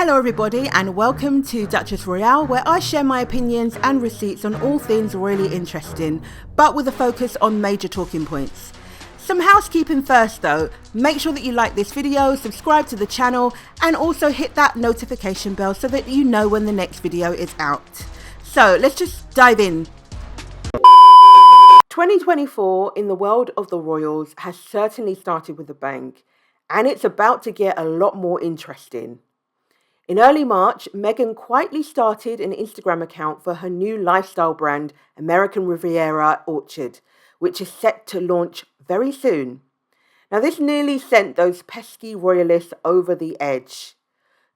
Hello everybody and welcome to Duchess Royale, where I share my opinions and receipts on all things really interesting, but with a focus on major talking points. Some housekeeping first though, make sure that you like this video, subscribe to the channel and also hit that notification bell so that you know when the next video is out. So let's just dive in. 2024 in the world of the royals has certainly started with a bang, and it's about to get a lot more interesting. In early March, Meghan quietly started an Instagram account for her new lifestyle brand, American Riviera Orchid, which is set to launch very soon. Now, this nearly sent those pesky royalists over the edge.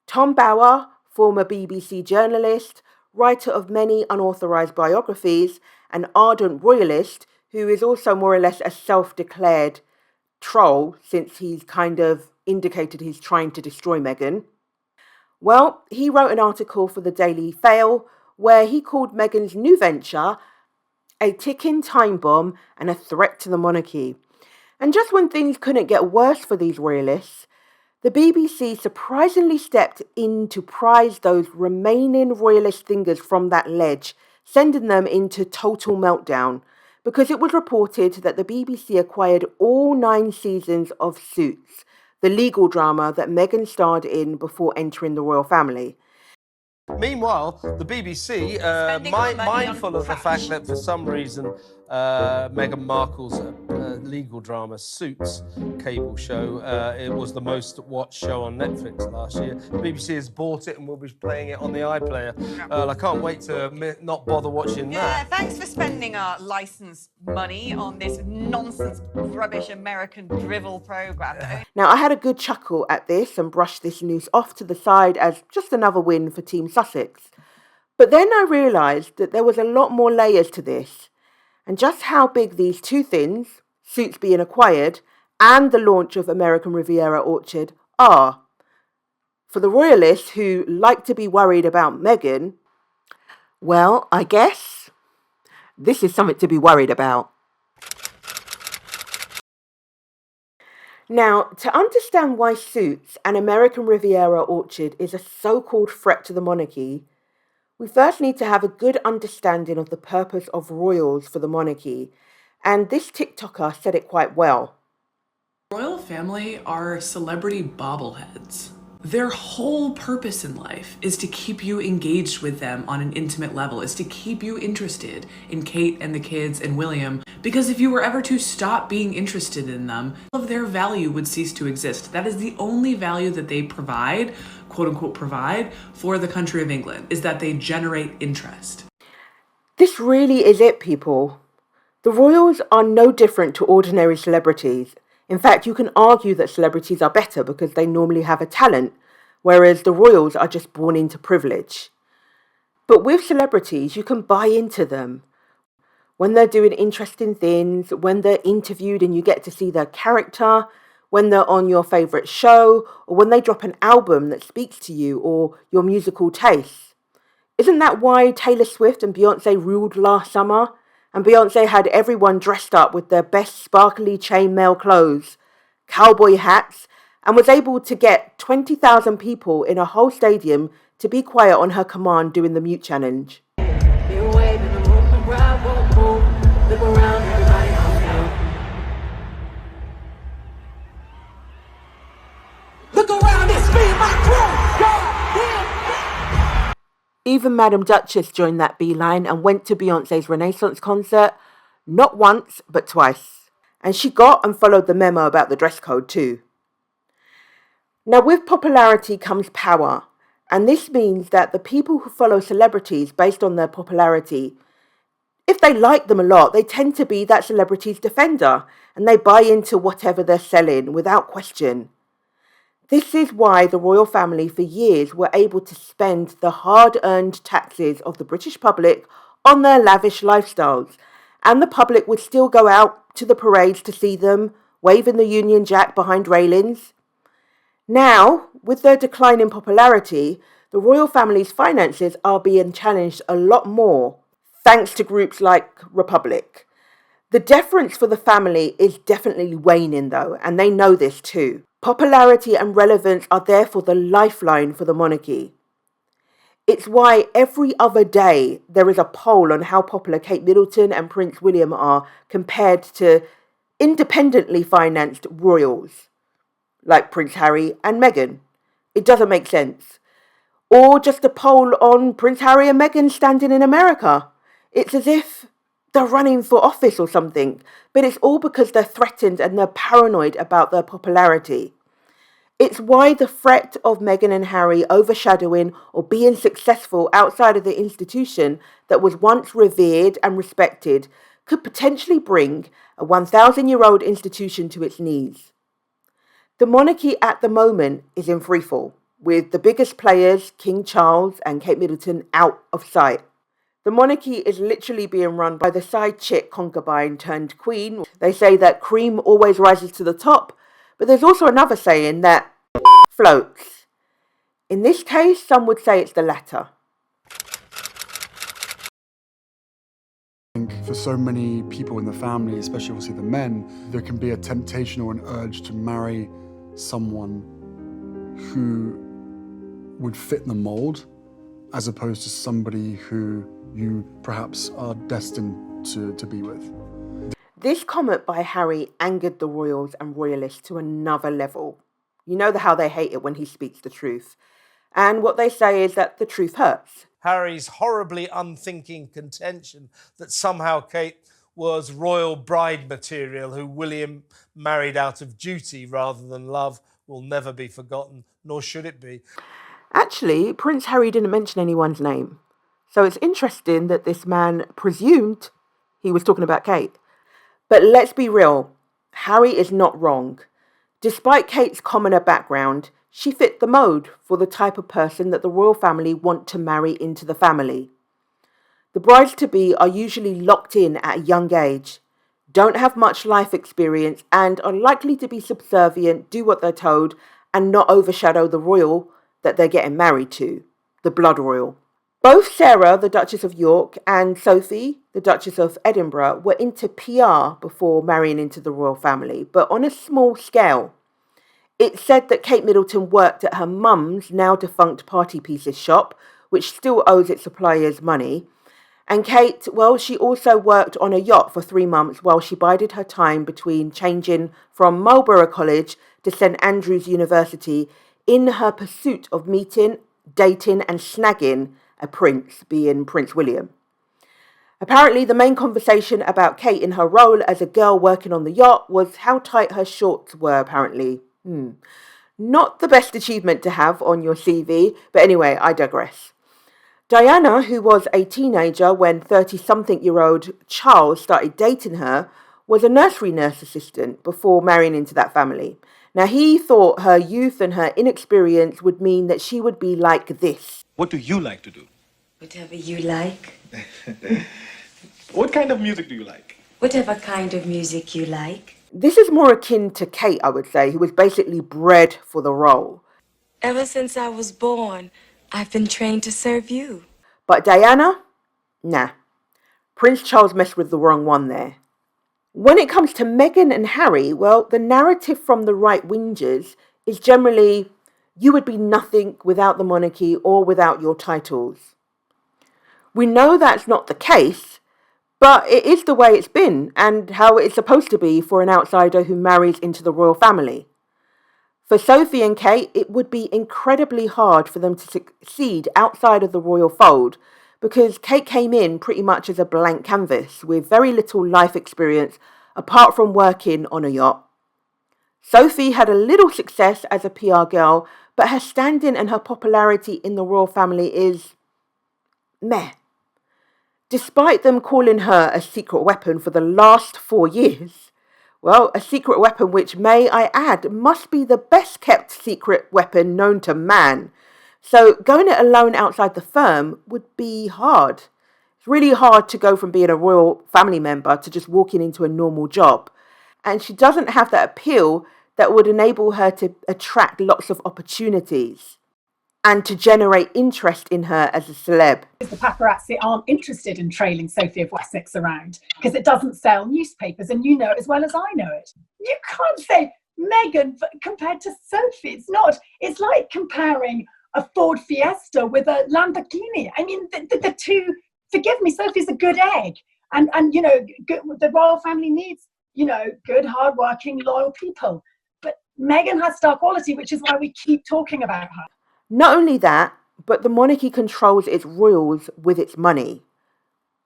Tom Bower, former BBC journalist, writer of many unauthorised biographies, an ardent royalist who is also more or less a self-declared troll since he's kind of indicated he's trying to destroy Meghan. Well, he wrote an article for the Daily Fail where he called Meghan's new venture a ticking time bomb and a threat to the monarchy. And just when things couldn't get worse for these royalists, the BBC surprisingly stepped in to prize those remaining royalist fingers from that ledge, sending them into total meltdown, because it was reported that the BBC acquired all 9 seasons of Suits, the legal drama that Meghan starred in before entering the royal family. Meanwhile, the BBC, mindful of the fact that for some reason Meghan Markle's legal drama Suits cable show, it was the most watched show on Netflix last year. The BBC has bought it and will be playing it on the iPlayer. I can't wait to not bother watching that. Yeah, thanks for spending our licence money on this nonsense, rubbish American drivel programme. Now, I had a good chuckle at this and brushed this news off to the side as just another win for Team Sussex. But then I realised that there was a lot more layers to this, and just how big these two things, Suits being acquired and the launch of American Riviera Orchid, are. For the royalists who like to be worried about Meghan, well, I guess this is something to be worried about. Now, to understand why Suits and American Riviera Orchid is a so-called threat to the monarchy, we first need to have a good understanding of the purpose of royals for the monarchy, and this TikToker said it quite well. The royal family are celebrity bobbleheads. Their whole purpose in life is to keep you engaged with them on an intimate level, is to keep you interested in Kate and the kids and William, because if you were ever to stop being interested in them, all of their value would cease to exist. That is the only value that they provide, quote unquote provide, for the country of England, is that they generate interest. This really is it, people. The royals are no different to ordinary celebrities. In fact, you can argue that celebrities are better because they normally have a talent, whereas the royals are just born into privilege. But with celebrities, you can buy into them. When they're doing interesting things, when they're interviewed and you get to see their character, when they're on your favourite show, or when they drop an album that speaks to you or your musical tastes. Isn't that why Taylor Swift and Beyonce ruled last summer? And Beyonce had everyone dressed up with their best sparkly chainmail clothes, cowboy hats, and was able to get 20,000 people in a whole stadium to be quiet on her command doing the mute challenge. Even Madam Duchess joined that beeline and went to Beyonce's Renaissance concert, not once, but twice. And she got and followed the memo about the dress code too. Now, with popularity comes power, and this means that the people who follow celebrities based on their popularity, if they like them a lot, they tend to be that celebrity's defender, and they buy into whatever they're selling without question. This is why the royal family for years were able to spend the hard-earned taxes of the British public on their lavish lifestyles, and the public would still go out to the parades to see them, waving the Union Jack behind railings. Now, with their decline in popularity, the royal family's finances are being challenged a lot more, thanks to groups like Republic. The deference for the family is definitely waning though, and they know this too. Popularity and relevance are therefore the lifeline for the monarchy. It's why every other day there is a poll on how popular Kate Middleton and Prince William are compared to independently financed royals like Prince Harry and Meghan. It doesn't make sense. Or just a poll on Prince Harry and Meghan standing in America. It's as if they're running for office or something, but it's all because they're threatened and they're paranoid about their popularity. It's why the threat of Meghan and Harry overshadowing or being successful outside of the institution that was once revered and respected could potentially bring a 1,000-year-old institution to its knees. The monarchy at the moment is in freefall, with the biggest players, King Charles and Kate Middleton, out of sight. The monarchy is literally being run by the side chick concubine turned queen. They say that cream always rises to the top, but there's also another saying that floats. In this case, some would say it's the latter. I think for so many people in the family, especially obviously the men, there can be a temptation or an urge to marry someone who would fit the mold, as opposed to somebody who you perhaps are destined to be with. This comment by Harry angered the royals and royalists to another level. You know how they hate it when he speaks the truth. And what they say is that the truth hurts. Harry's horribly unthinking contention that somehow Kate was royal bride material who William married out of duty rather than love will never be forgotten, nor should it be. Actually, Prince Harry didn't mention anyone's name. So it's interesting that this man presumed he was talking about Kate. But let's be real, Harry is not wrong. Despite Kate's commoner background, she fit the mold for the type of person that the royal family want to marry into the family. The brides-to-be are usually locked in at a young age, don't have much life experience, and are likely to be subservient, do what they're told, and not overshadow the royal that they're getting married to, the blood royal. Both Sarah, the Duchess of York, and Sophie, the Duchess of Edinburgh, were into PR before marrying into the royal family, but on a small scale. It's said that Kate Middleton worked at her mum's now defunct Party Pieces shop, which still owes its suppliers money. And Kate, well, she also worked on a yacht for 3 months while she bided her time between changing from Marlborough College to St Andrews University in her pursuit of meeting, dating and snagging a prince, being Prince William. Apparently, the main conversation about Kate in her role as a girl working on the yacht was how tight her shorts were, apparently. Not the best achievement to have on your CV, but anyway, I digress. Diana, who was a teenager when 30-something-year-old Charles started dating her, was a nursery nurse assistant before marrying into that family. Now, he thought her youth and her inexperience would mean that she would be like this. What do you like to do? Whatever you like. What kind of music do you like? Whatever kind of music you like. This is more akin to Kate, I would say, who was basically bred for the role. Ever since I was born, I've been trained to serve you. But Diana? Nah. Prince Charles messed with the wrong one there. When it comes to Meghan and Harry, well, the narrative from the right-wingers is generally, you would be nothing without the monarchy or without your titles. We know that's not the case, but it is the way it's been and how it's supposed to be for an outsider who marries into the royal family. For Sophie and Kate, it would be incredibly hard for them to succeed outside of the royal fold because Kate came in pretty much as a blank canvas with very little life experience apart from working on a yacht. Sophie had a little success as a PR girl, but her standing and her popularity in the royal family is meh. Despite them calling her a secret weapon for the last 4 years, well, a secret weapon which, may I add, must be the best kept secret weapon known to man. So going it alone outside the firm would be hard. It's really hard to go from being a royal family member to just walking into a normal job. And she doesn't have that appeal that would enable her to attract lots of opportunities and to generate interest in her as a celeb. The paparazzi aren't interested in trailing Sophie of Wessex around because it doesn't sell newspapers, and you know it as well as I know it. You can't say Meghan compared to Sophie. It's like comparing a Ford Fiesta with a Lamborghini. I mean, the two, forgive me, Sophie's a good egg. And the royal family needs, good, hardworking, loyal people. But Meghan has star quality, which is why we keep talking about her. Not only that, but the monarchy controls its royals with its money.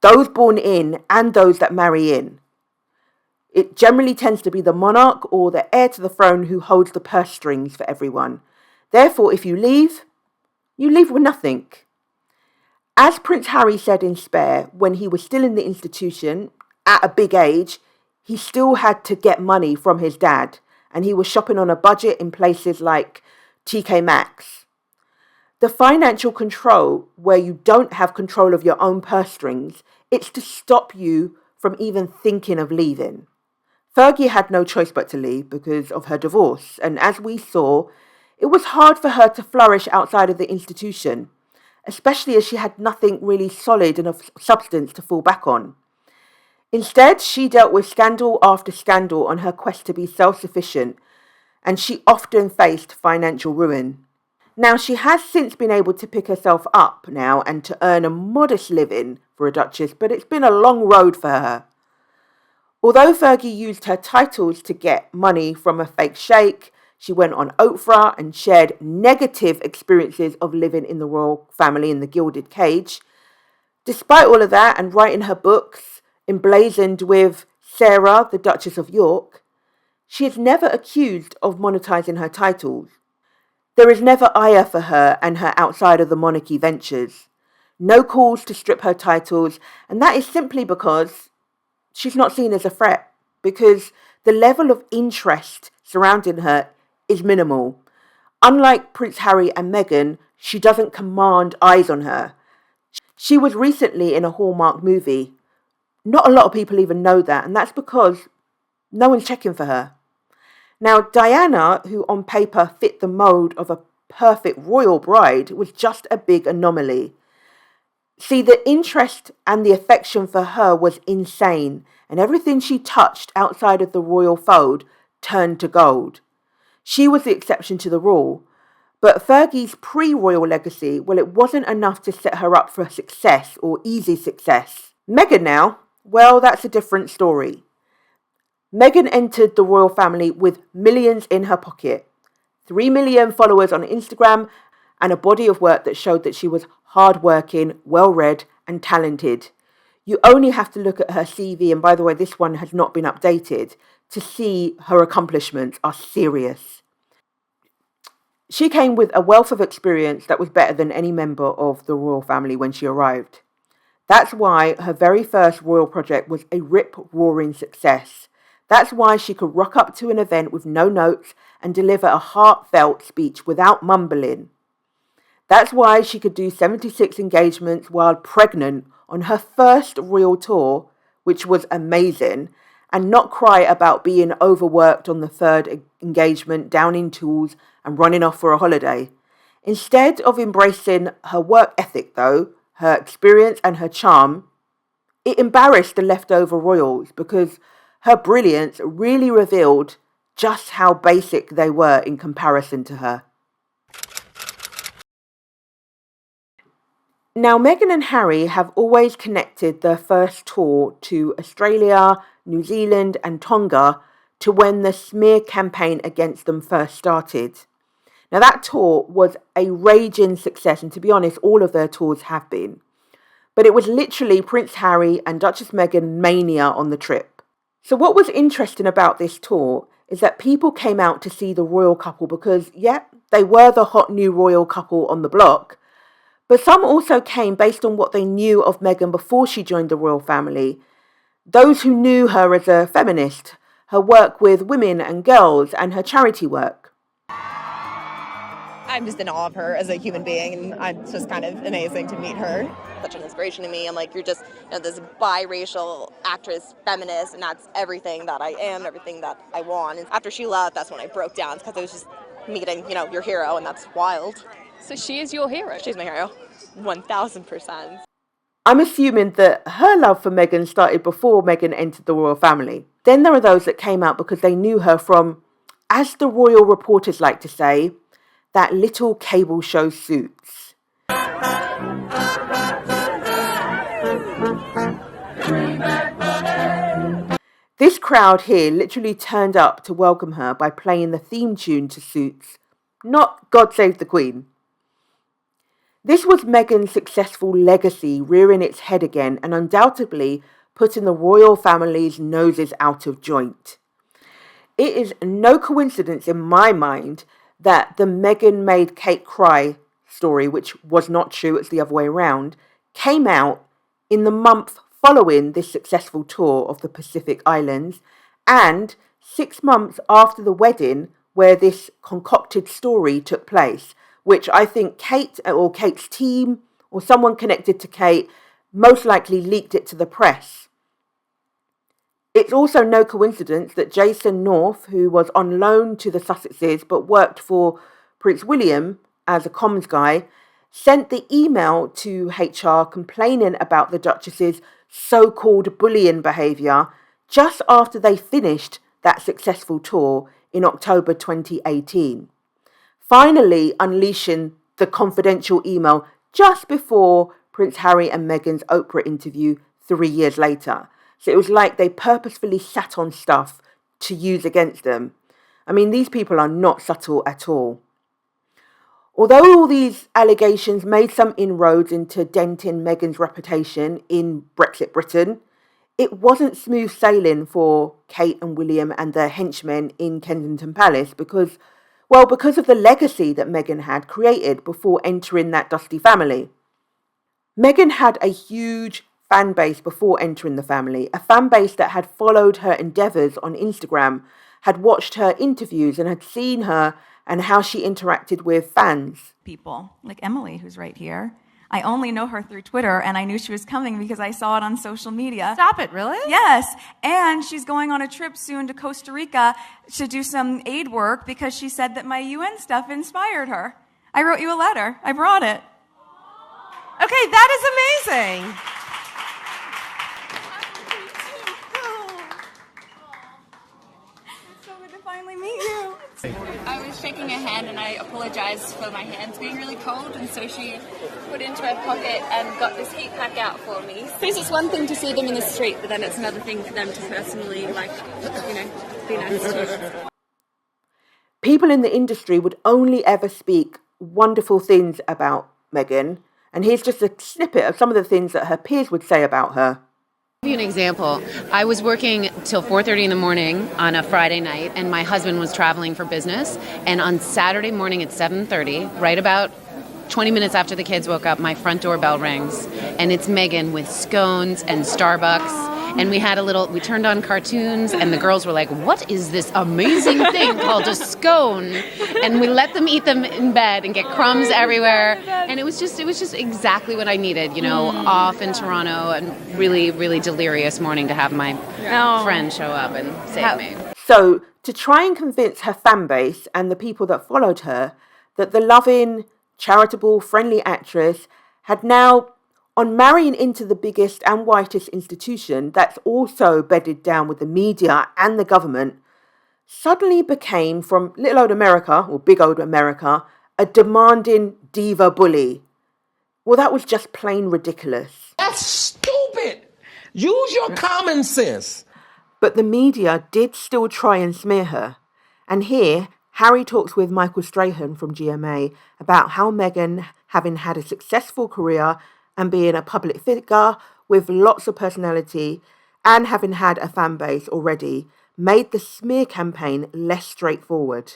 Those born in and those that marry in. It generally tends to be the monarch or the heir to the throne who holds the purse strings for everyone. Therefore, if you leave with nothing. As Prince Harry said in Spare, when he was still in the institution, at a big age, he still had to get money from his dad, and he was shopping on a budget in places like TK Maxx. The financial control, where you don't have control of your own purse strings, it's to stop you from even thinking of leaving. Fergie had no choice but to leave because of her divorce, and as we saw, it was hard for her to flourish outside of the institution, especially as she had nothing really solid and of substance to fall back on. Instead, she dealt with scandal after scandal on her quest to be self-sufficient, and she often faced financial ruin. Now, she has since been able to pick herself up now and to earn a modest living for a duchess, but it's been a long road for her. Although Fergie used her titles to get money from a fake sheikh, she went on Oprah and shared negative experiences of living in the royal family in the Gilded Cage. Despite all of that, and writing her books, emblazoned with Sarah, the Duchess of York, she is never accused of monetizing her titles. There is never ire for her and her outside of the monarchy ventures. No calls to strip her titles, and that is simply because she's not seen as a threat, because the level of interest surrounding her is minimal. Unlike Prince Harry and Meghan, she doesn't command eyes on her. She was recently in a Hallmark movie. Not a lot of people even know that, and that's because no one's checking for her. Now, Diana, who on paper fit the mold of a perfect royal bride, was just a big anomaly. See, the interest and the affection for her was insane, and everything she touched outside of the royal fold turned to gold. She was the exception to the rule. But Fergie's pre-royal legacy, well, it wasn't enough to set her up for success or easy success. Meghan now, well, that's a different story. Meghan entered the royal family with millions in her pocket, 3 million followers on Instagram, and a body of work that showed that she was hardworking, well-read, and talented. You only have to look at her CV, and by the way, this one has not been updated, to see her accomplishments are serious. She came with a wealth of experience that was better than any member of the royal family when she arrived. That's why her very first royal project was a rip-roaring success. That's why she could rock up to an event with no notes and deliver a heartfelt speech without mumbling. That's why she could do 76 engagements while pregnant on her first real tour, which was amazing, and not cry about being overworked on the third engagement, down in tools, and running off for a holiday. Instead of embracing her work ethic, though, her experience and her charm, it embarrassed the leftover royals because her brilliance really revealed just how basic they were in comparison to her. Now, Meghan and Harry have always connected their first tour to Australia, New Zealand, and Tonga to when the smear campaign against them first started. Now, that tour was a raging success, and to be honest, all of their tours have been. But it was literally Prince Harry and Duchess Meghan mania on the trip. So what was interesting about this tour is that people came out to see the royal couple because, they were the hot new royal couple on the block. But some also came based on what they knew of Meghan before she joined the royal family. Those who knew her as a feminist, her work with women and girls, and her charity work. I'm just in awe of her as a human being, and it's just kind of amazing to meet her. Such an inspiration to me. I'm like, you're just this biracial actress, feminist, and that's everything that I am, everything that I want. And after she left, that's when I broke down because it was just meeting, your hero, and that's wild. So she is your hero? She's my hero, 1000%. I'm assuming that her love for Meghan started before Meghan entered the royal family. Then there are those that came out because they knew her from As the royal reporters like to say, that little cable show Suits. This crowd here literally turned up to welcome her by playing the theme tune to Suits, not God Save the Queen. This was Meghan's successful legacy rearing its head again and undoubtedly putting the royal family's noses out of joint. It is no coincidence in my mind that the Meghan made Kate cry story, which was not true, it's the other way around, came out in the month following this successful tour of the Pacific Islands and 6 months after the wedding where this concocted story took place, which I think Kate or Kate's team or someone connected to Kate most likely leaked it to the press. It's also no coincidence that Jason North, who was on loan to the Sussexes but worked for Prince William as a comms guy, sent the email to HR complaining about the Duchess's so-called bullying behaviour just after they finished that successful tour in October 2018. Finally unleashing the confidential email just before Prince Harry and Meghan's Oprah interview 3 years later. So it was like they purposefully sat on stuff to use against them. I mean, these people are not subtle at all. Although all these allegations made some inroads into denting Meghan's reputation in Brexit Britain, it wasn't smooth sailing for Kate and William and their henchmen in Kensington Palace because of the legacy that Meghan had created before entering that dusty family. Meghan had a huge fan base before entering the family, a fan base that had followed her endeavours on Instagram, had watched her interviews and had seen her and how she interacted with fans. People like Emily, who's right here. I only know her through Twitter, and I knew she was coming because I saw it on social media. Stop it, really? Yes, and she's going on a trip soon to Costa Rica to do some aid work because she said that my UN stuff inspired her. I wrote you a letter. I brought it. Okay, that is amazing. It's so good to finally meet you. I was shaking her hand and I apologized for my hands being really cold, and so she put into her pocket and got this heat pack out for me. Because it's one thing to see them in the street, but then it's another thing for them to personally, be nice to. People in the industry would only ever speak wonderful things about Meghan, and here's just a snippet of some of the things that her peers would say about her. I'll give you an example. I was working till 4:30 in the morning on a Friday night, and my husband was traveling for business. And on Saturday morning at 7:30, right about 20 minutes after the kids woke up, my front door bell rings, and it's Meghan with scones and Starbucks. And we turned on cartoons, and the girls were like, "What is this amazing thing called a scone?" And we let them eat them in bed and get crumbs everywhere. And it was just exactly what I needed, off in Toronto, and really, really delirious morning to have my friend show up and save me. So to try and convince her fan base and the people that followed her that the loving, charitable, friendly actress had now, on marrying into the biggest and whitest institution that's also bedded down with the media and the government, suddenly became, from little old America, or big old America, a demanding diva bully. Well, that was just plain ridiculous. That's stupid. Use your common sense. But the media did still try and smear her. And here, Harry talks with Michael Strahan from GMA about how Meghan, having had a successful career and being a public figure with lots of personality and having had a fan base already, made the smear campaign less straightforward.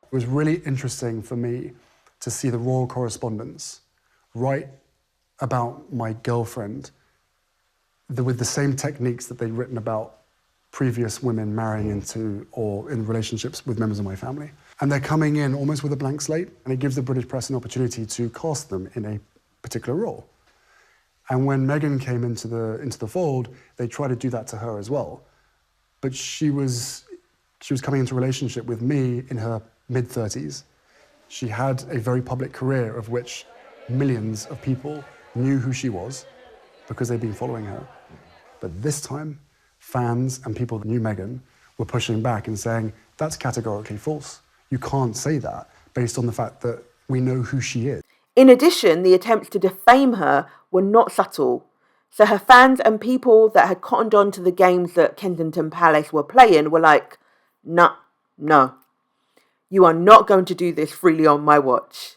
It was really interesting for me to see the royal correspondence write about my girlfriend with the same techniques that they'd written about previous women marrying into or in relationships with members of my family. And they're coming in almost with a blank slate, and it gives the British press an opportunity to cast them in a particular role. And when Meghan came into the fold, they tried to do that to her as well. But she was coming into a relationship with me in her mid-30s. She had a very public career of which millions of people knew who she was because they'd been following her. But this time, fans and people that knew Meghan were pushing back and saying, That's categorically false. You can't say that based on the fact that we know who she is. In addition, the attempts to defame her were not subtle. So her fans and people that had cottoned on to the games that Kensington Palace were playing were like, nah, no. You are not going to do this freely on my watch.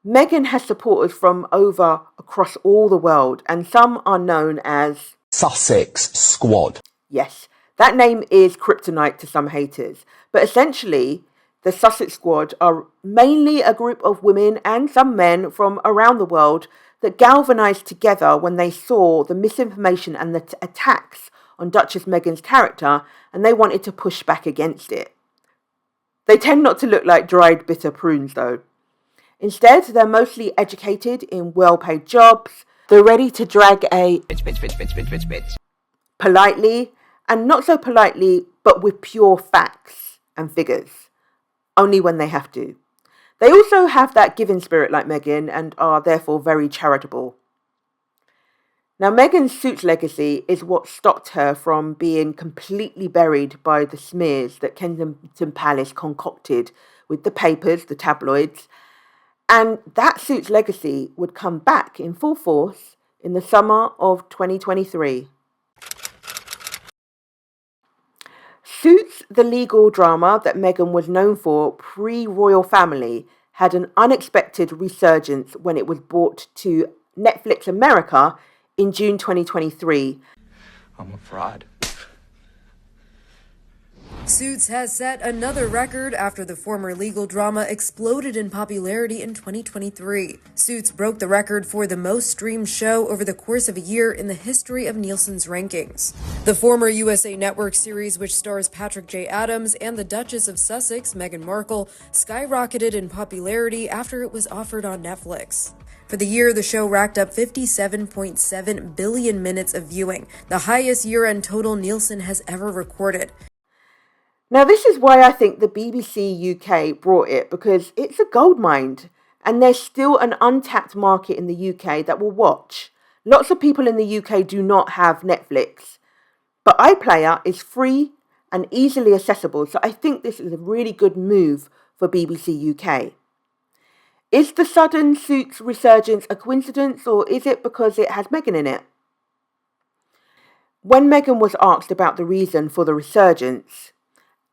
Meghan has supporters from across all the world, and some are known as Sussex Squad. Yes, that name is kryptonite to some haters, but essentially, the Sussex Squad are mainly a group of women and some men from around the world that galvanised together when they saw the misinformation and the attacks on Duchess Meghan's character, and they wanted to push back against it. They tend not to look like dried bitter prunes though. Instead, they're mostly educated in well-paid jobs. They're ready to drag a bitch politely, and not so politely, but with pure facts and figures. Only when they have to. They also have that giving spirit like Meghan and are therefore very charitable. Now, Meghan's Suits legacy is what stopped her from being completely buried by the smears that Kensington Palace concocted with the papers, the tabloids, and that Suits legacy would come back in full force in the summer of 2023. Suits, the legal drama that Meghan was known for pre-royal family, had an unexpected resurgence when it was brought to Netflix America in June 2023. I'm a fraud. Suits has set another record after the former legal drama exploded in popularity in 2023. Suits broke the record for the most streamed show over the course of a year in the history of Nielsen's rankings. The former USA Network series, which stars Patrick J. Adams and the Duchess of Sussex, Meghan Markle, skyrocketed in popularity after it was offered on Netflix. For the year, the show racked up 57.7 billion minutes of viewing, the highest year-end total Nielsen has ever recorded. Now, this is why I think the BBC UK brought it, because it's a goldmine and there's still an untapped market in the UK that will watch. Lots of people in the UK do not have Netflix, but iPlayer is free and easily accessible, so I think this is a really good move for BBC UK. Is the sudden Suits resurgence a coincidence, or is it because it has Meghan in it? When Meghan was asked about the reason for the resurgence,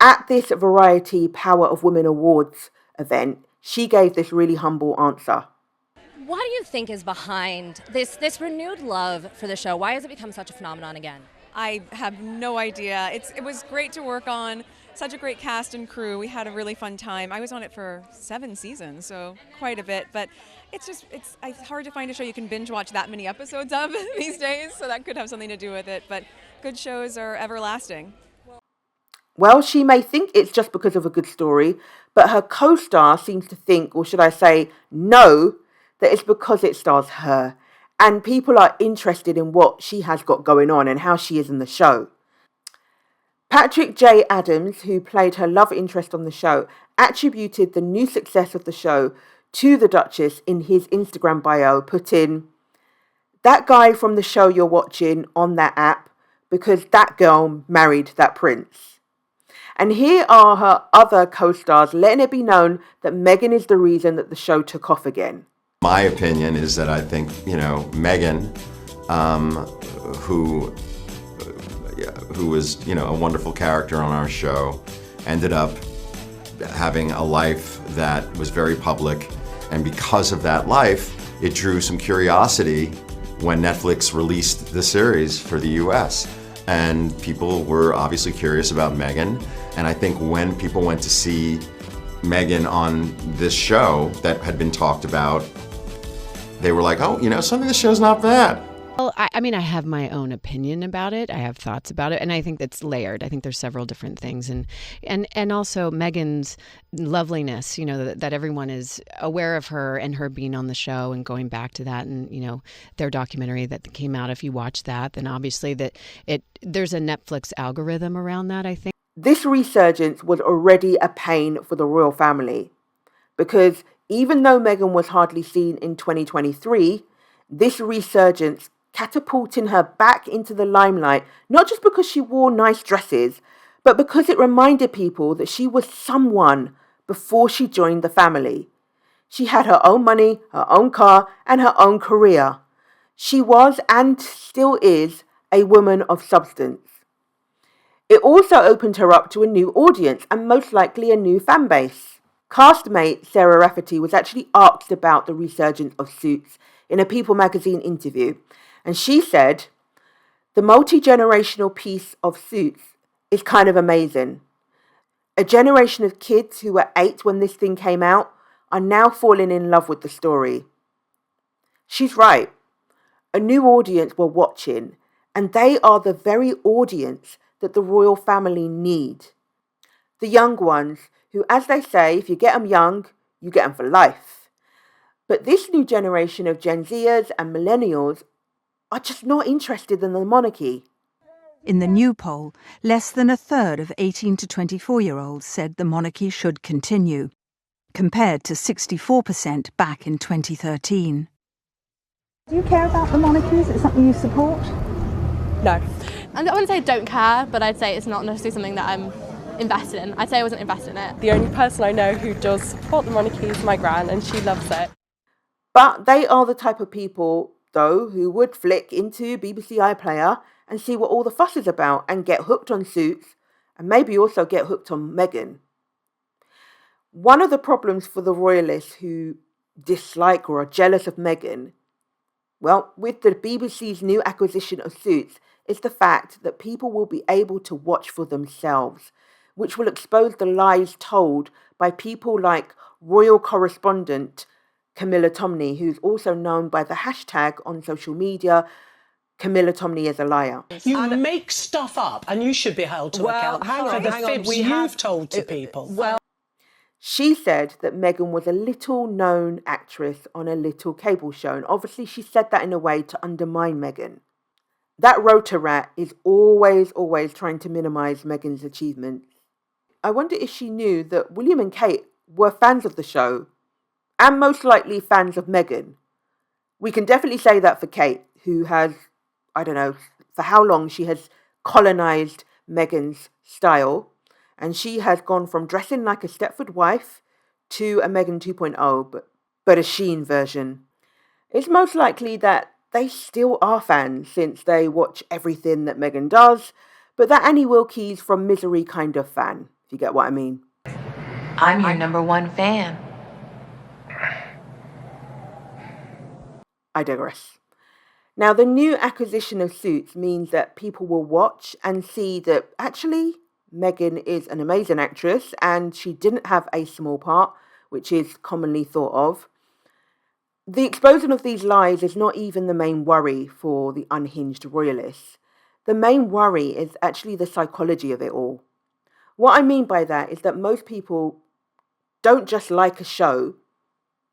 at this Variety Power of Women Awards event, she gave this really humble answer. What do you think is behind this renewed love for the show? Why has it become such a phenomenon again? I have no idea. It was great to work on. Such a great cast and crew. We had a really fun time. I was on it for 7 seasons, so quite a bit. But it's hard to find a show you can binge watch that many episodes of these days, so that could have something to do with it. But good shows are everlasting. Well, she may think it's just because of a good story, but her co-star seems to think, or should I say, know that it's because it stars her. And people are interested in what she has got going on and how she is in the show. Patrick J. Adams, who played her love interest on the show, attributed the new success of the show to the Duchess in his Instagram bio, put in, "That guy from the show you're watching on that app, because that girl married that prince." And here are her other co-stars letting it be known that Meghan is the reason that the show took off again. My opinion is that I think, Meghan, who was, a wonderful character on our show, ended up having a life that was very public. And because of that life, it drew some curiosity when Netflix released the series for the US. And people were obviously curious about Meghan. And I think when people went to see Meghan on this show that had been talked about, they were like, oh, some of this show's not bad. Well, I mean, I have my own opinion about it. I have thoughts about it, and I think it's layered. I think there's several different things, and also Meghan's loveliness. That everyone is aware of her and her being on the show and going back to that, and their documentary that came out. If you watch that, then obviously there's a Netflix algorithm around that, I think. This resurgence was already a pain for the royal family, because even though Meghan was hardly seen in 2023, this resurgence catapulting her back into the limelight, not just because she wore nice dresses, but because it reminded people that she was someone before she joined the family. She had her own money, her own car, and her own career. She was, and still is, a woman of substance. It also opened her up to a new audience and most likely a new fan base. Castmate Sarah Rafferty was actually asked about the resurgence of Suits in a People magazine interview, and she said, "The multi-generational piece of Suits is kind of amazing. A generation of kids who were 8 when this thing came out are now falling in love with the story." She's right. A new audience were watching, and they are the very audience that the royal family need. The young ones, who, as they say, if you get them young, you get them for life. But this new generation of Gen Zers and millennials are just not interested in the monarchy. In the new poll, less than a third of 18 to 24-year-olds said the monarchy should continue, compared to 64% back in 2013. Do you care about the monarchy? Is it something you support? No. I wouldn't say I don't care, but I'd say it's not necessarily something that I'm invested in. I'd say I wasn't invested in it. The only person I know who does support the monarchy is my gran, and she loves it. But they are the type of people, though, who would flick into BBC iPlayer and see what all the fuss is about and get hooked on Suits and maybe also get hooked on Meghan. One of the problems for the royalists who dislike or are jealous of Meghan, well, with the BBC's new acquisition of Suits, is the fact that people will be able to watch for themselves, which will expose the lies told by people like royal correspondent Camilla Tomney, who's also known by the hashtag on social media, Camilla Tomney is a liar. You make stuff up and you should be held to account for the fibs you've told to people. She said that Meghan was a little known actress on a little cable show, and obviously she said that in a way to undermine Meghan. That rota rat is always trying to minimise Meghan's achievements. I wonder if she knew that William and Kate were fans of the show, and most likely fans of Meghan. We can definitely say that for Kate, who has, I don't know, for how long she has colonised Meghan's style, and she has gone from dressing like a Stepford wife to a Meghan 2.0, but a Sheen version. It's most likely that they still are fans since they watch everything that Meghan does, but that Annie Wilkes from Misery kind of fan, if you get what I mean. I'm your #1 fan. I digress. Now, the new acquisition of Suits means that people will watch and see that actually Meghan is an amazing actress and she didn't have a small part, which is commonly thought of. The exposing of these lies is not even the main worry for the unhinged royalists. The main worry is actually the psychology of it all. What I mean by that is that most people don't just like a show,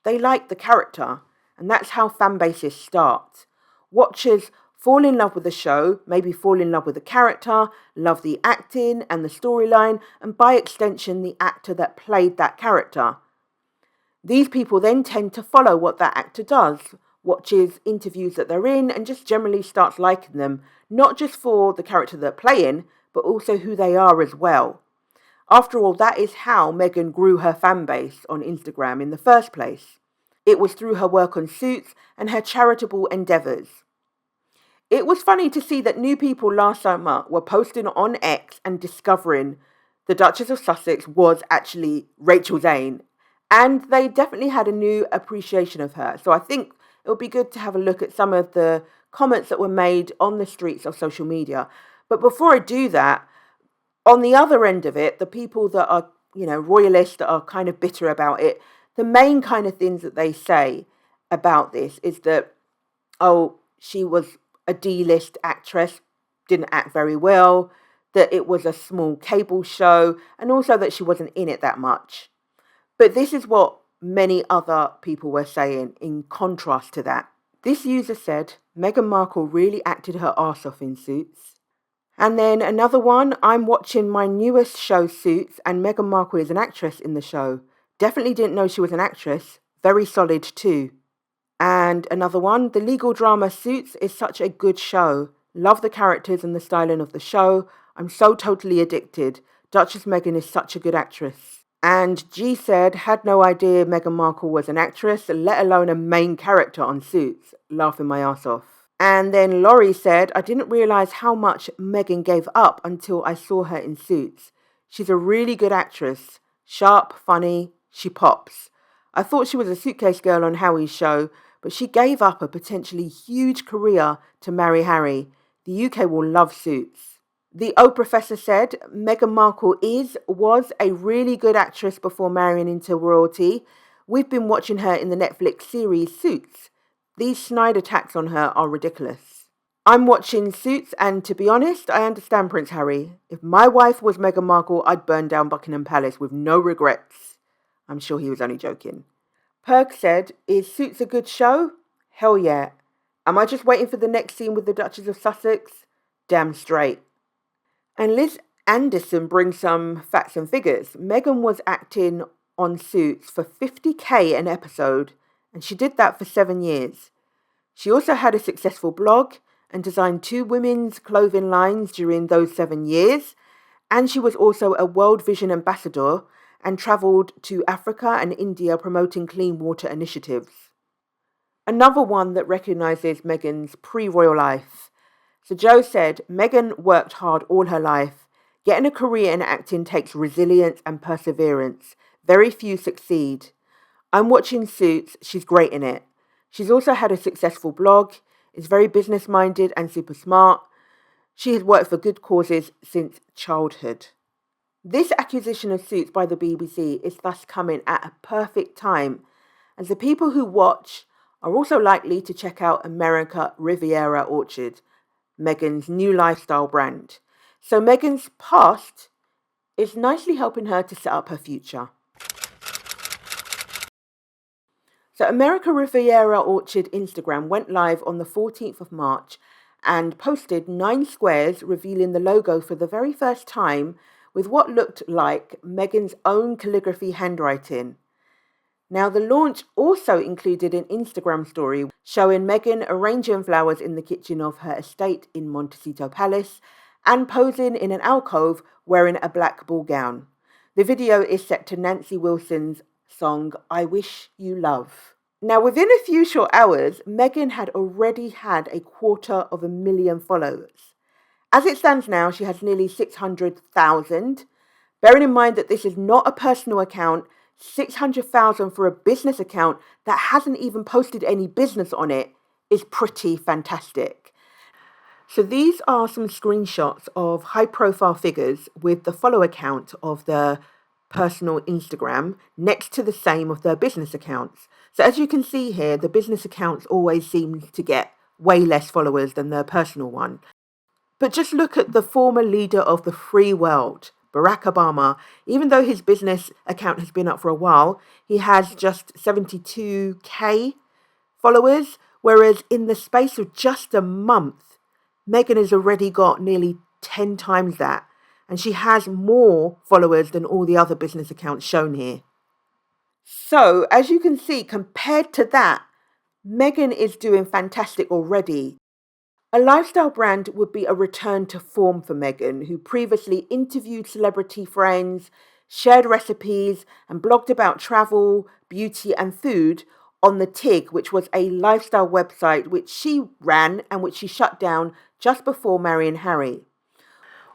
they like the character, and that's how fan bases start. Watchers fall in love with the show, maybe fall in love with the character, love the acting and the storyline, and by extension, the actor that played that character. These people then tend to follow what that actor does, watches interviews that they're in, and just generally starts liking them, not just for the character they're playing, but also who they are as well. After all, that is how Meghan grew her fan base on Instagram in the first place. It was through her work on Suits and her charitable endeavours. It was funny to see that new people last summer were posting on X and discovering the Duchess of Sussex was actually Rachel Zane, and they definitely had a new appreciation of her. So I think it would be good to have a look at some of the comments that were made on the streets of social media. But before I do that, on the other end of it, the people that are, royalists that are kind of bitter about it, the main kind of things that they say about this is that, she was a D-list actress, didn't act very well, that it was a small cable show, and also that she wasn't in it that much. But this is what many other people were saying in contrast to that. This user said, Meghan Markle really acted her arse off in Suits. And then another one, I'm watching my newest show, Suits, and Meghan Markle is an actress in the show. Definitely didn't know she was an actress. Very solid too. And another one, the legal drama Suits is such a good show. Love the characters and the styling of the show. I'm so totally addicted. Duchess Meghan is such a good actress. And G said, had no idea Meghan Markle was an actress, let alone a main character on Suits. Laughing my ass off. And then Laurie said, I didn't realise how much Meghan gave up until I saw her in Suits. She's a really good actress. Sharp, funny, she pops. I thought she was a suitcase girl on Howie's show, but she gave up a potentially huge career to marry Harry. The UK will love Suits. The O Professor said, Meghan Markle was a really good actress before marrying into royalty. We've been watching her in the Netflix series Suits. These snide attacks on her are ridiculous. I'm watching Suits, and to be honest, I understand Prince Harry. If my wife was Meghan Markle, I'd burn down Buckingham Palace with no regrets. I'm sure he was only joking. Perk said, is Suits a good show? Hell yeah. Am I just waiting for the next scene with the Duchess of Sussex? Damn straight. And Liz Anderson brings some facts and figures. Meghan was acting on Suits for $50,000 an episode, and she did that for 7 years. She also had a successful blog and designed 2 women's clothing lines during those 7 years, and she was also a World Vision ambassador and travelled to Africa and India promoting clean water initiatives. Another one that recognises Meghan's pre-royal life. So Joe said, Meghan worked hard all her life. Getting a career in acting takes resilience and perseverance. Very few succeed. I'm watching Suits. She's great in it. She's also had a successful blog, is very business-minded and super smart. She has worked for good causes since childhood. This acquisition of Suits by the BBC is thus coming at a perfect time, as the people who watch are also likely to check out America Riviera Orchard, Meghan's new lifestyle brand. So Meghan's past is nicely helping her to set up her future. So America Riviera Orchard Instagram went live on the 14th of March and posted 9 squares revealing the logo for the very first time with what looked like Meghan's own calligraphy handwriting. Now, the launch also included an Instagram story showing Meghan arranging flowers in the kitchen of her estate in Montecito Palace and posing in an alcove wearing a black ball gown. The video is set to Nancy Wilson's song, I Wish You Love. Now, within a few short hours, Meghan had already had 250,000 followers. As it stands now, she has nearly 600,000. Bearing in mind that this is not a personal account, 600,000 for a business account that hasn't even posted any business on it is pretty fantastic. So these are some screenshots of high-profile figures with the follow account of their personal Instagram next to the same of their business accounts. So as you can see here, the business accounts always seem to get way less followers than their personal one. But just look at the former leader of the free world, Barack Obama. Even though his business account has been up for a while, he has just 72,000 followers, whereas in the space of just a month, Meghan has already got nearly 10 times that, and she has more followers than all the other business accounts shown here. So, as you can see, compared to that, Meghan is doing fantastic already. A lifestyle brand would be a return to form for Meghan, who previously interviewed celebrity friends, shared recipes, and blogged about travel, beauty, and food on The Tig, which was a lifestyle website which she ran and which she shut down just before marrying Harry.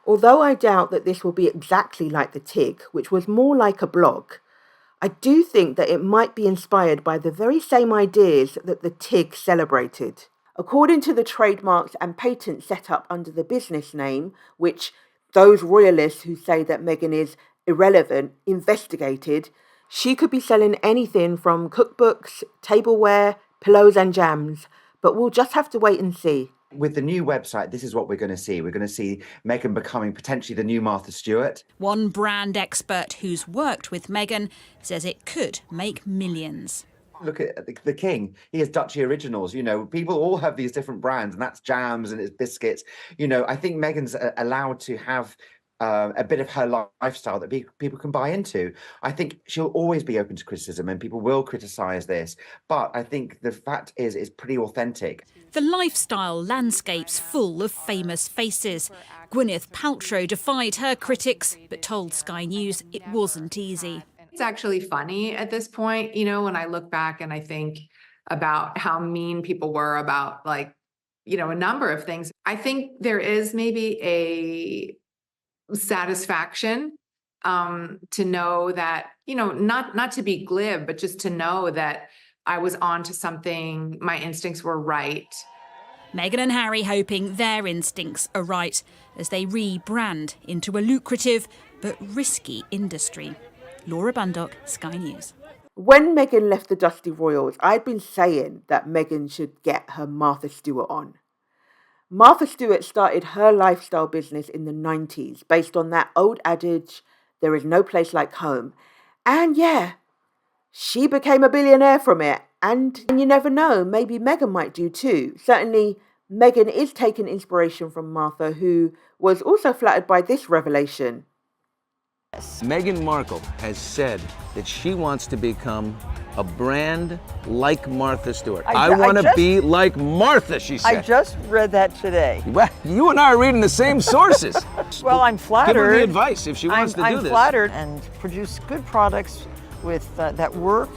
Although I doubt that this will be exactly like The Tig, which was more like a blog, I do think that it might be inspired by the very same ideas that The Tig celebrated. According to the trademarks and patents set up under the business name, which those royalists who say that Meghan is irrelevant investigated, she could be selling anything from cookbooks, tableware, pillows and jams. But we'll just have to wait and see. With the new website, this is what we're going to see. We're going to see Meghan becoming potentially the new Martha Stewart. One brand expert who's worked with Meghan says it could make millions. Look at the king. He has Duchy Originals. You know, people all have these different brands, and that's jams and it's biscuits. You know, I think Meghan's allowed to have a bit of her lifestyle that people can buy into. I think she'll always be open to criticism and people will criticize this. But I think the fact is it's pretty authentic. The lifestyle landscape's full of famous faces. Gwyneth Paltrow defied her critics, but told Sky News it wasn't easy. It's actually funny at this point, you know, when I look back and I think about how mean people were about, like, you know, a number of things. I think there is maybe a satisfaction to know that, you know, not to be glib, but just to know that I was onto something, my instincts were right. Meghan and Harry hoping their instincts are right as they rebrand into a lucrative but risky industry. Laura Bundock, Sky News. When Meghan left the Dusty Royals, I'd been saying that Meghan should get her Martha Stewart on. Martha Stewart started her lifestyle business in the 90s based on that old adage, there is no place like home. And yeah, she became a billionaire from it. And you never know, maybe Meghan might do too. Certainly, Meghan is taking inspiration from Martha, who was also flattered by this revelation. Meghan Markle has said that she wants to become a brand like Martha Stewart. I want to be like Martha, she said. I just read that today. Well, you and I are reading the same sources. Well, I'm flattered. Give her the advice if she wants to do this. I'm flattered and produce good products with that work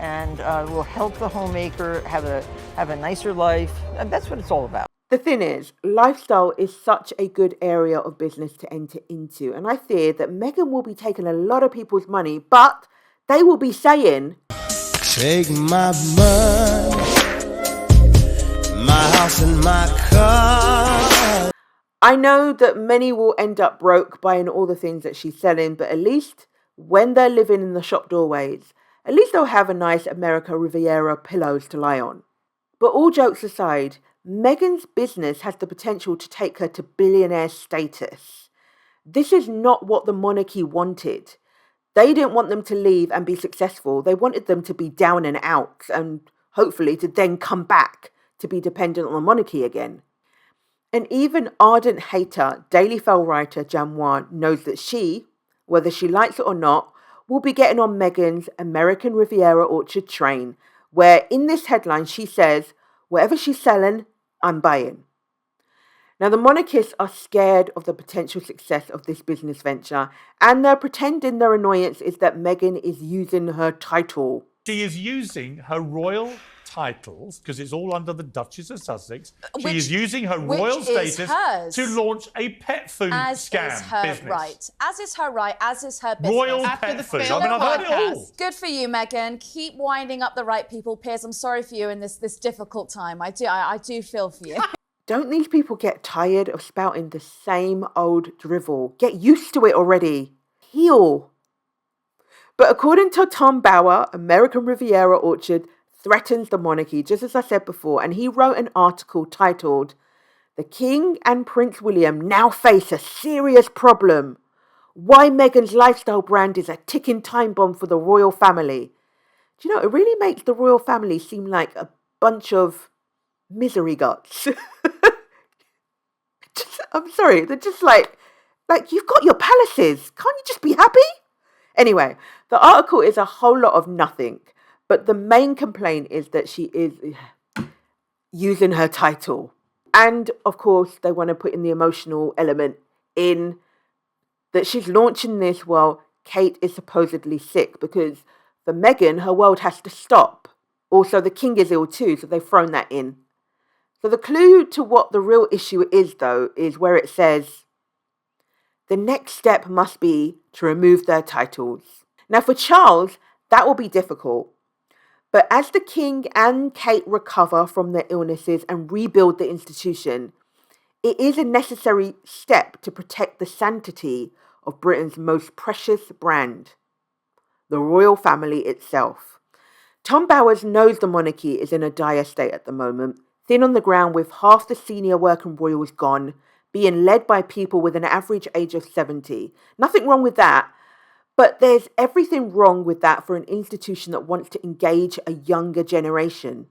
and will help the homemaker have a nicer life. And that's what it's all about. The thing is, lifestyle is such a good area of business to enter into, and I fear that Meghan will be taking a lot of people's money, but they will be saying, take my money, my house and my car. I know that many will end up broke buying all the things that she's selling, but at least when they're living in the shop doorways, at least they'll have a nice America Riviera pillows to lie on. But all jokes aside, Meghan's business has the potential to take her to billionaire status. This is not what the monarchy wanted. They didn't want them to leave and be successful. They wanted them to be down and out and hopefully to then come back to be dependent on the monarchy again. And even ardent hater, Daily Mail writer Jamois knows that she, whether she likes it or not, will be getting on Meghan's American Riviera Orchard train, where in this headline she says, whatever she's selling, I'm buying. Now, the monarchists are scared of the potential success of this business venture, and they're pretending their annoyance is that Meghan is using her title. She is using her royal titles, because it's all under the Duchess of Sussex. She is using her royal status to launch a pet food scam business. Right. As is her right, as is her business. Royal pet food. I mean, I've heard it all. Good for you, Meghan. Keep winding up the right people. Piers, I'm sorry for you in this difficult time. I do feel for you. Don't these people get tired of spouting the same old drivel? Get used to it already. Heal. But according to Tom Bauer, American Riviera Orchard threatens the monarchy, just as I said before, and he wrote an article titled, "The King and Prince William now face a serious problem. Why Meghan's lifestyle brand is a ticking time bomb for the royal family." Do you know, it really makes the royal family seem like a bunch of misery guts. I'm sorry, they're just like you've got your palaces. Can't you just be happy? Anyway, the article is a whole lot of nothing, but the main complaint is that she is using her title. And of course, they want to put in the emotional element in that she's launching this while Kate is supposedly sick, because for Meghan, her world has to stop. Also, the king is ill too, so they've thrown that in. So the clue to what the real issue is, though, is where it says, the next step must be to remove their titles. Now, for Charles, that will be difficult. But as the king and Kate recover from their illnesses and rebuild the institution, it is a necessary step to protect the sanctity of Britain's most precious brand, the royal family itself. Tom Bowers knows the monarchy is in a dire state at the moment, thin on the ground with half the senior working royals gone, being led by people with an average age of 70. Nothing wrong with that, but there's everything wrong with that for an institution that wants to engage a younger generation.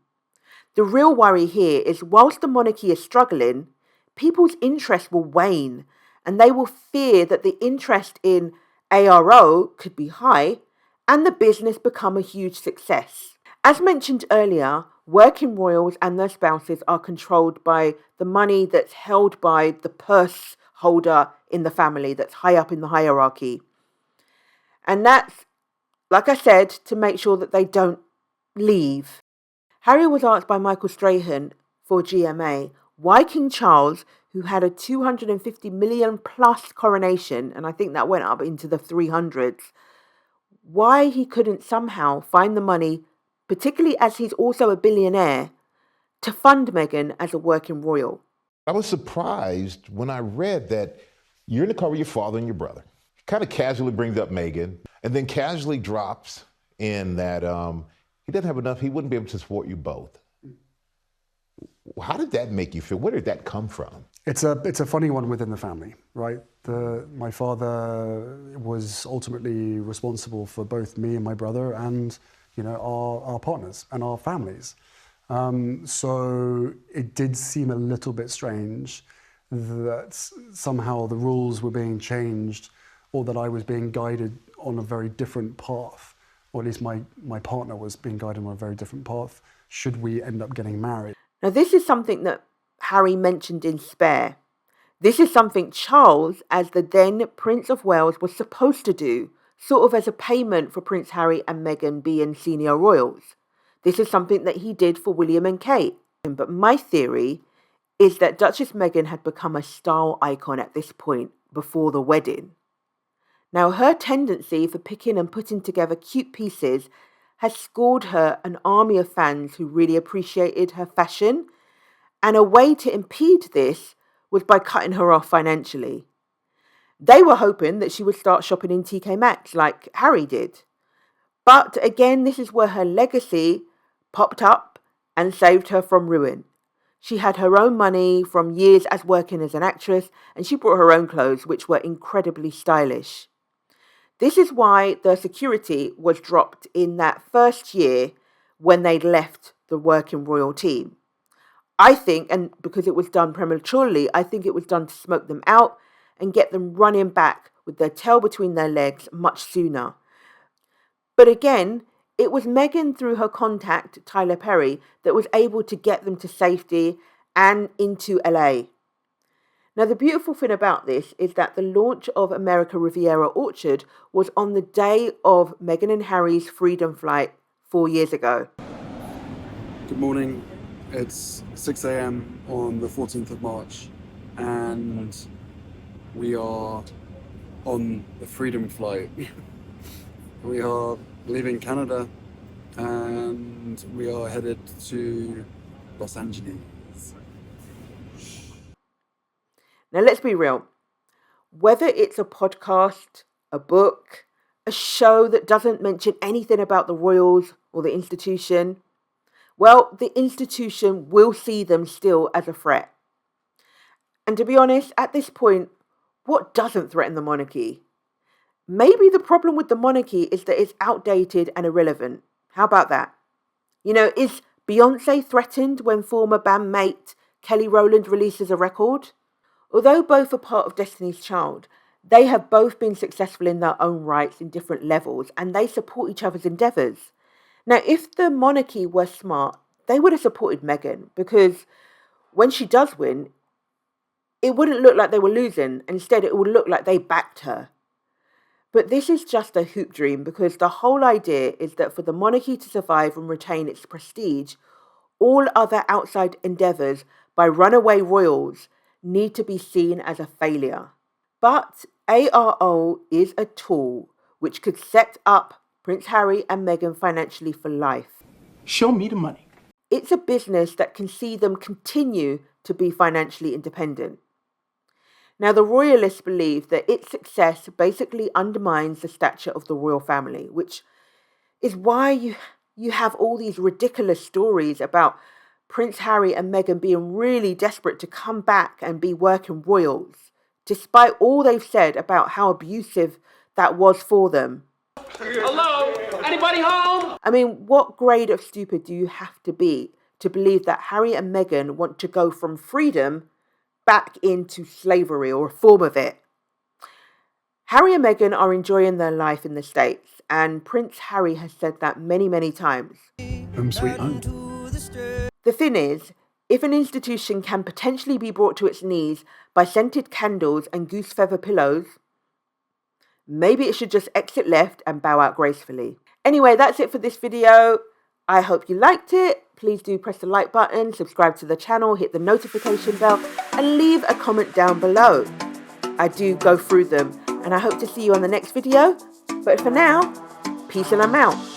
The real worry here is whilst the monarchy is struggling, people's interest will wane and they will fear that the interest in ARO could be high and the business become a huge success. As mentioned earlier, working royals and their spouses are controlled by the money that's held by the purse holder in the family that's high up in the hierarchy. And that's, like I said, to make sure that they don't leave. Harry was asked by Michael Strahan for GMA why King Charles, who had a 250 million plus coronation, and I think that went up into the 300s, why he couldn't somehow find the money, particularly as he's also a billionaire, to fund Meghan as a working royal. I was surprised when I read that you're in the car with your father and your brother. Kind of casually brings up Meghan, and then casually drops in that he doesn't have enough, he wouldn't be able to support you both. How did that make you feel? Where did that come from? It's a funny one within the family, right? My father was ultimately responsible for both me and my brother and, our partners and our families. So it did seem a little bit strange that somehow the rules were being changed or that I was being guided on a very different path, or at least my partner was being guided on a very different path, should we end up getting married. Now, this is something that Harry mentioned in Spare. This is something Charles, as the then Prince of Wales, was supposed to do, sort of as a payment for Prince Harry and Meghan being senior royals. This is something that he did for William and Kate. But my theory is that Duchess Meghan had become a style icon at this point, before the wedding. Now, her tendency for picking and putting together cute pieces has scored her an army of fans who really appreciated her fashion, and a way to impede this was by cutting her off financially. They were hoping that she would start shopping in TK Maxx like Harry did. But again, this is where her legacy popped up and saved her from ruin. She had her own money from years as working as an actress, and she brought her own clothes, which were incredibly stylish. This is why the security was dropped in that first year when they left the working royal team. I think, and because it was done prematurely, I think it was done to smoke them out and get them running back with their tail between their legs much sooner. But again, it was Meghan, through her contact, Tyler Perry, that was able to get them to safety and into LA. Now, the beautiful thing about this is that the launch of America Riviera Orchard was on the day of Meghan and Harry's freedom flight 4 years ago. Good morning. It's 6 a.m. on the 14th of March, and we are on the freedom flight. We are leaving Canada, and we are headed to Los Angeles. Now, let's be real. Whether it's a podcast, a book, a show that doesn't mention anything about the royals or the institution, well, the institution will see them still as a threat. And to be honest, at this point, what doesn't threaten the monarchy? Maybe the problem with the monarchy is that it's outdated and irrelevant. How about that? Is Beyonce threatened when former bandmate Kelly Rowland releases a record? Although both are part of Destiny's Child, they have both been successful in their own rights in different levels, and they support each other's endeavours. Now, if the monarchy were smart, they would have supported Meghan, because when she does win, it wouldn't look like they were losing. Instead, it would look like they backed her. But this is just a hoop dream, because the whole idea is that for the monarchy to survive and retain its prestige, all other outside endeavours by runaway royals need to be seen as a failure. But ARO is a tool which could set up Prince Harry and Meghan financially for life. Show me the money. It's a business that can see them continue to be financially independent. Now, the royalists believe that its success basically undermines the stature of the royal family, which is why you have all these ridiculous stories about Prince Harry and Meghan being really desperate to come back and be working royals, despite all they've said about how abusive that was for them. Hello? Anybody home? I mean, what grade of stupid do you have to be to believe that Harry and Meghan want to go from freedom back into slavery or a form of it. Harry and Meghan are enjoying their life in the States, and Prince Harry has said that many, many times. Sweet home. The thing is, if an institution can potentially be brought to its knees by scented candles and goose feather pillows, maybe it should just exit left and bow out gracefully. Anyway, that's it for this video. I hope you liked it. Please do press the like button, subscribe to the channel, hit the notification bell, and leave a comment down below. I do go through them, and I hope to see you on the next video. But for now, peace and I'm out.